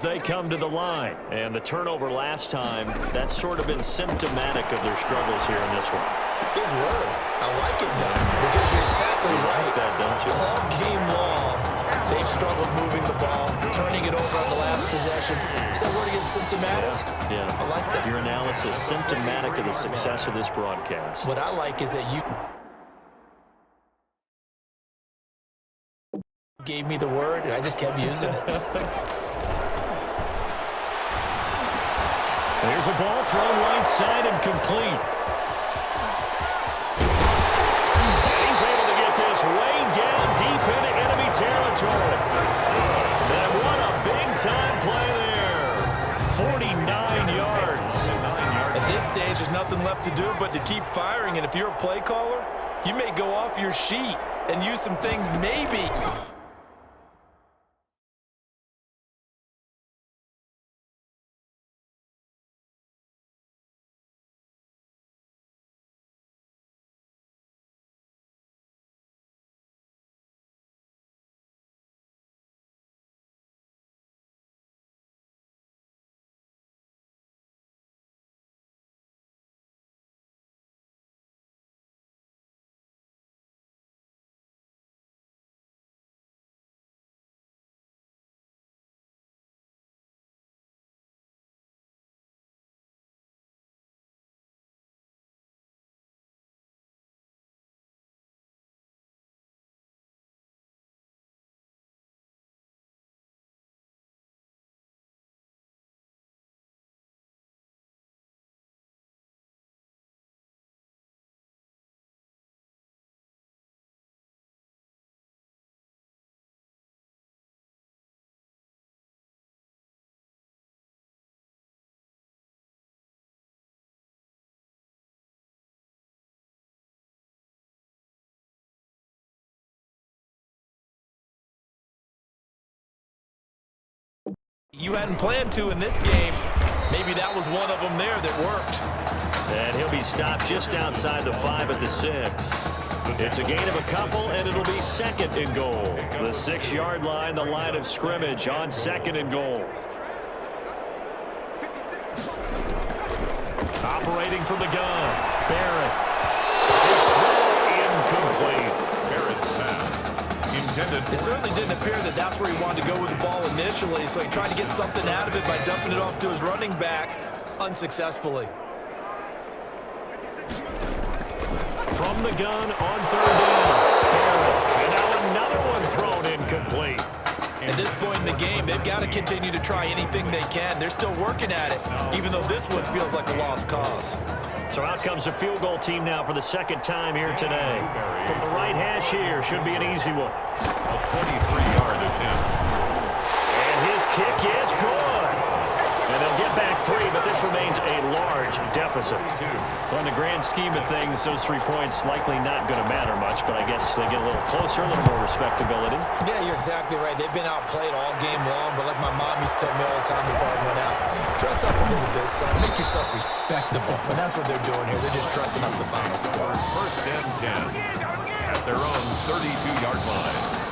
They come to the line, and the turnover last time, that's sort of been symptomatic of their struggles here in this one. Big word. I like it, though, because you're exactly right. Like that, don't you? All game long, they've struggled moving the ball, turning it over on the last possession. Is that word again, symptomatic? Yeah. I like that. Your analysis, symptomatic of the success of this broadcast. What I like is that you gave me the word, and I just kept using it. There's a ball thrown right side and complete. And he's able to get this way down deep into enemy territory. And what a big-time play there. 49 yards. At this stage, there's nothing left to do but to keep firing, and if you're a play caller, you may go off your sheet and use some things maybe. You hadn't planned to in this game. Maybe that was one of them there that worked. And he'll be stopped just outside the 5 at the 6. It's a gain of a couple, and it'll be 2nd and goal. The 6-yard line, the line of scrimmage on 2nd and goal. Operating from the gun, Barrett. His throw incomplete. Barrett's pass intended. It certainly didn't appear that that's where he wanted to go with the ball initially, so he tried to get something out of it by dumping it off to his running back unsuccessfully. From the gun on 3rd down, Barrett. And now another one thrown incomplete. At this point in the game, they've got to continue to try anything they can. They're still working at it, even though this one feels like a lost cause. So out comes the field goal team now for the 2nd time here today. From the right hash here, should be an easy one. A 23-yard attempt. And his kick is good. And they'll get back 3, but this remains a large deficit. Well, in the grand scheme of things, those 3 points likely not going to matter much, but I guess they get a little closer, a little more respectability. Yeah, you're exactly right. They've been outplayed all game long, but like my mom used to tell me all the time before I went out, dress up a little bit, son. Make yourself respectable. And that's what they're doing here. They're just dressing up the final score. 1st and 10 at their own 32-yard line.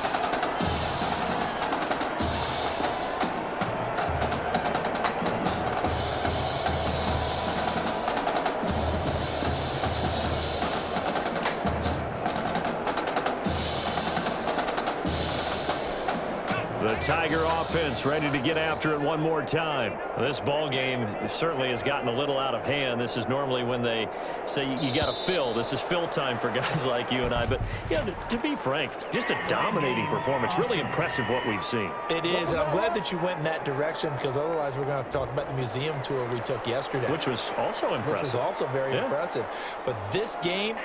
The Tiger offense ready to get after it one more time. This ball game certainly has gotten a little out of hand. This is normally when they say you got to fill. This is fill time for guys like you and I. But, yeah, to be frank, just a dominating performance. Really impressive what we've seen. It is, and I'm glad that you went in that direction because otherwise we're going to have to talk about the museum tour we took yesterday. Which was also impressive. Which was also very impressive. But this game,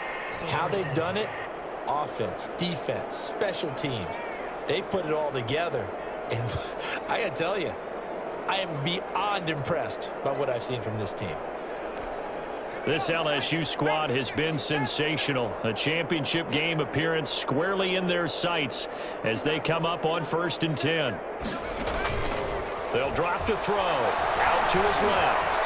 how they've done it, offense, defense, special teams, they put it all together. And I got to tell you, I am beyond impressed by what I've seen from this team. This LSU squad has been sensational. A championship game appearance squarely in their sights as they come up on 1st and 10. They'll drop to throw. Out to his left.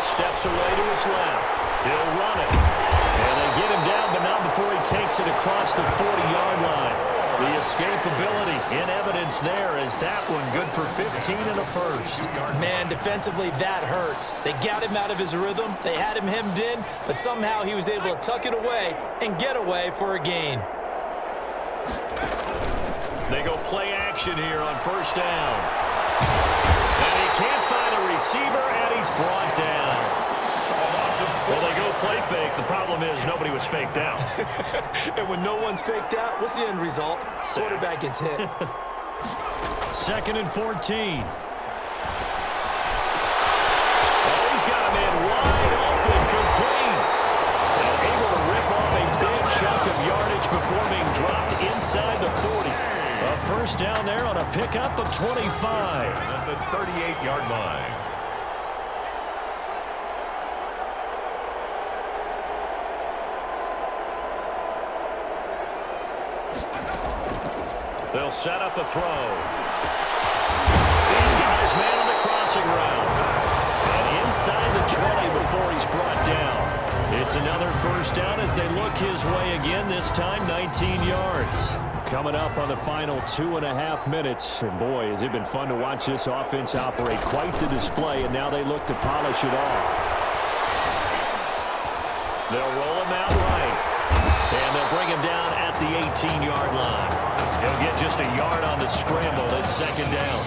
Steps away to his left. He'll run it. And they get him down, but not before he takes it across the 40-yard line. The escapability in evidence there as that one good for 15 and a first. Man, defensively, that hurts. They got him out of his rhythm. They had him hemmed in, but somehow he was able to tuck it away and get away for a gain. They go play action here on first down. And he can't find a receiver, and he's brought down. Well, they go play fake. The problem is nobody was faked out. And when no one's faked out, what's the end result? Quarterback gets hit. 2nd and 14. Oh, he's got a man wide open, complete. And able to rip off a big chunk of yardage before being dropped inside the 40. A first down there on a pickup of 25. At the 38-yard line. They'll set up a throw. These guys man on the crossing route. And inside the 20 before he's brought down. It's another first down as they look his way again, this time 19 yards. Coming up on the final 2.5 minutes. And boy, has it been fun to watch this offense operate. Quite the display, and now they look to polish it off. They'll roll him out right. And they'll bring him down at the 18-yard line. He'll get just a yard on the scramble. It's 2nd down.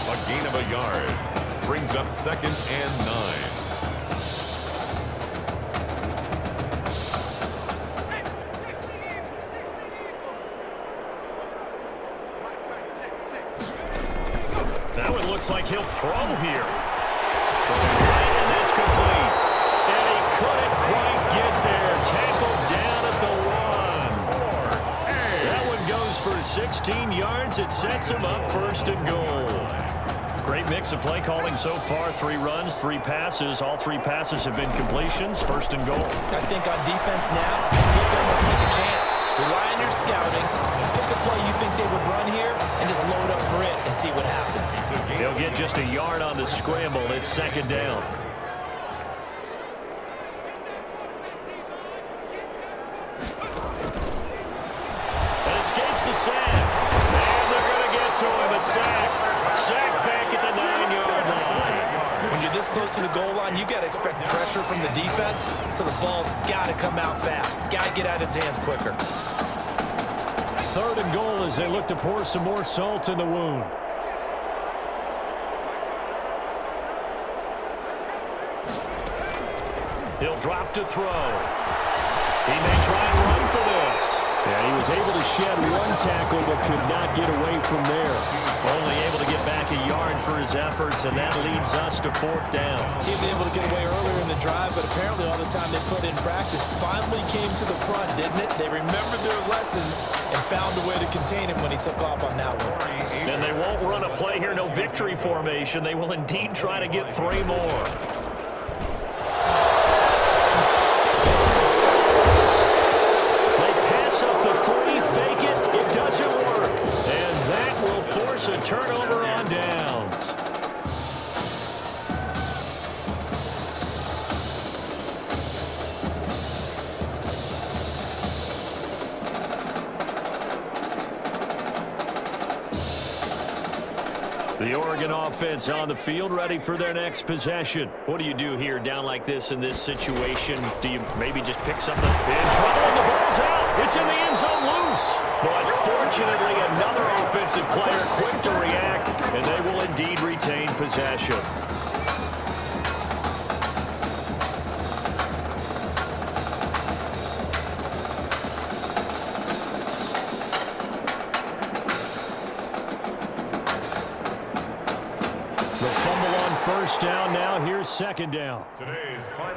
A gain of a yard brings up 2nd and 9. That one looks like he'll throw here. Right, and that's complete. And he couldn't quite get there. Tackled down at the 1. That one goes for 16 yards. It sets him up 1st and goal. Great mix of play calling so far. 3 runs, 3 passes. All 3 passes have been completions. 1st and goal. I think on defense now, you have to almost take a chance. Rely on your scouting. Pick a play you think they would run here and just load up for it and see what happens. He'll get just a yard on the scramble. It's 2nd down. Escapes the sack. And they're going to get to him. A sack. Sack back at the 9-yard line. When you're this close to the goal line, you got to expect pressure from the defense, so the ball's got to come out fast. Got to get out of his hands quicker. 3rd and goal as they look to pour some more salt in the wound. He'll drop to throw. He may try and run for this. And he was able to shed 1 tackle but could not get away from there. Only able to get back a yard for his efforts, and that leads us to 4th down. He was able to get away earlier in the drive, but apparently all the time they put in practice finally came to the front, didn't it? They remembered their lessons and found a way to contain him when he took off on that one. And they won't run a play here, no victory formation. They will indeed try to get 3 more. A turnover on downs. The Oregon offense on the field, ready for their next possession. What do you do here down like this in this situation? Do you maybe just pick something? In trouble, and the ball's out. It's in the end zone loose. But fortunately, another offensive player quick to react, and they will indeed retain possession. First down now, here's 2nd down.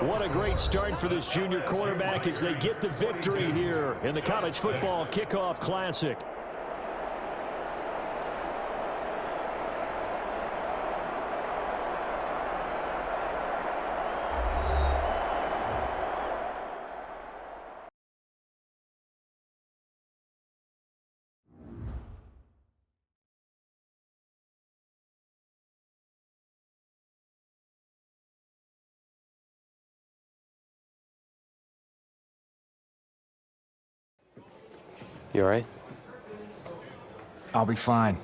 What a great start for this junior quarterback as they get the victory here in the College Football Kickoff Classic. You all right? I'll be fine.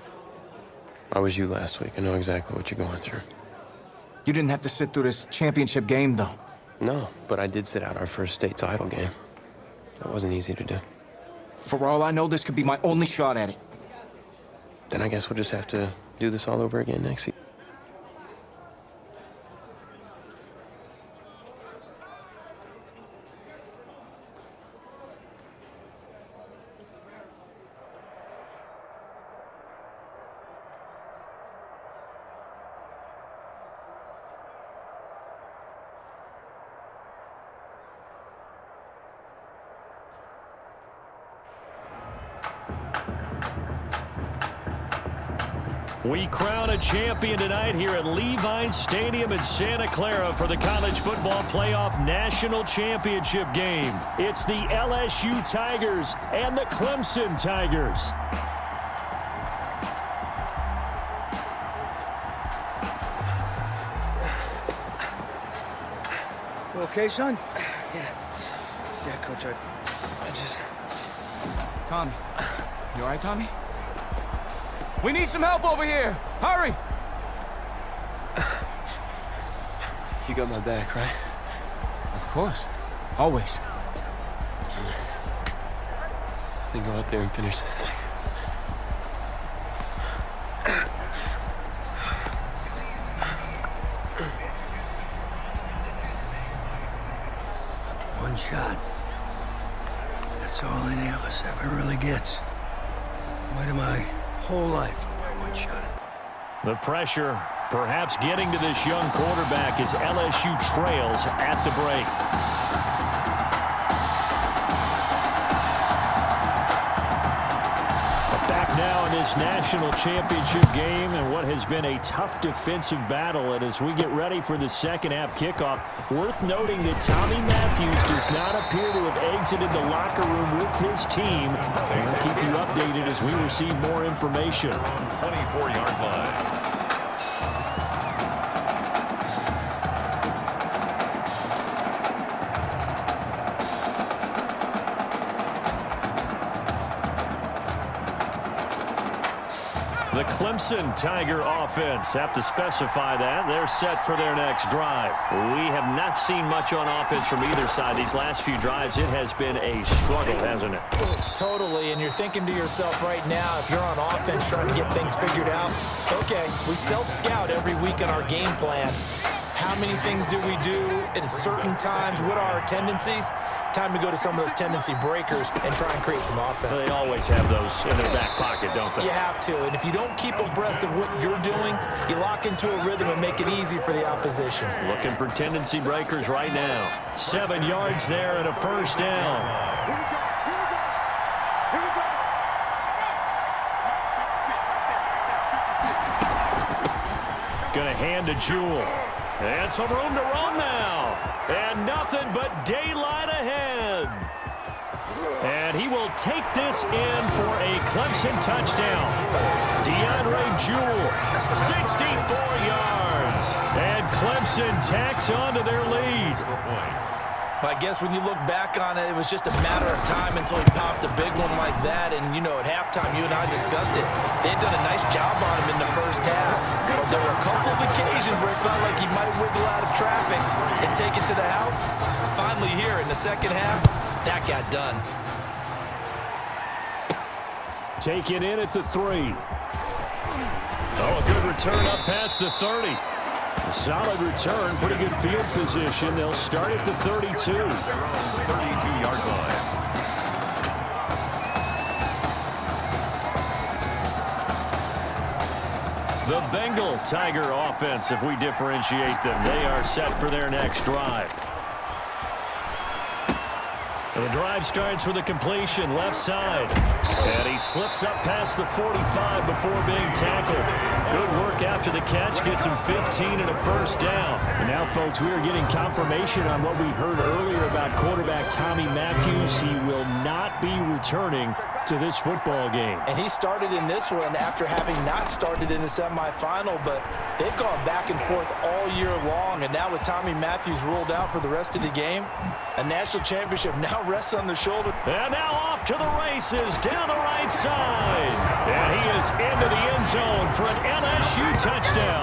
I was you last week. I know exactly what you're going through. You didn't have to sit through this championship game, though. No, but I did sit out our first state title game. That wasn't easy to do. For all I know, this could be my only shot at it. Then I guess we'll just have to do this all over again next season. We crown a champion tonight here at Levi's Stadium in Santa Clara for the College Football Playoff National Championship game. It's the LSU Tigers and the Clemson Tigers. You okay, son? Yeah, Coach, I just... Tommy. You all right, Tommy? We need some help over here! Hurry! You got my back, right? Of course. Always. Then go out there and finish this thing. One shot. That's all any of us ever really gets. Waited my whole life for my one shot. The pressure perhaps getting to this young quarterback as LSU trails at the break. Back now in this national championship game and what has been a tough defensive battle. And as we get ready for the second half kickoff, worth noting that Tommy Matthews does not appear to have exited the locker room with his team. And we'll keep you updated as we receive more information. 24-yard line. The Clemson Tiger offense, have to specify that. They're set for their next drive. We have not seen much on offense from either side. These last few drives, it has been a struggle, hasn't it? Totally, and you're thinking to yourself right now, if you're on offense trying to get things figured out, okay, we self-scout every week in our game plan. How many things do we do at certain times? What are our tendencies? Time to go to some of those tendency breakers and try and create some offense. They always have those in their back pocket, don't they? You have to, and if you don't keep abreast of what you're doing, you lock into a rhythm and make it easy for the opposition. Looking for tendency breakers right now. 7 yards there and a first down. Gonna hand to Jewell. And some room to run now. And nothing but daylight ahead. And he will take this in for a Clemson touchdown. DeAndre Jewell, 64 yards. And Clemson tacks on to their lead. I guess when you look back on it, it was just a matter of time until he popped a big one like that. And, you know, at halftime, you and I discussed it. They had done a nice job on him in the first half. But there were a couple of occasions where it felt like he might wiggle out of traffic and take it to the house. Finally here in the second half, that got done. Take it in at the 3. Oh, a good return up past the 30. A solid return, pretty good field position. They'll start at the 32. 32-yard line. The Bengal Tiger offense, if we differentiate them, they are set for their next drive. And the drive starts with a completion left side. And he slips up past the 45 before being tackled. Good work after the catch. Gets him 15 and a first down. And now, folks, we are getting confirmation on what we heard earlier about quarterback Tommy Matthews. He will not be returning to this football game. And he started in this one after having not started in the semifinal, but they've gone back and forth all year long. And now with Tommy Matthews ruled out for the rest of the game, a national championship now rests on the shoulder. And now off to the races down the right side. And he is into the end zone for an LSU touchdown.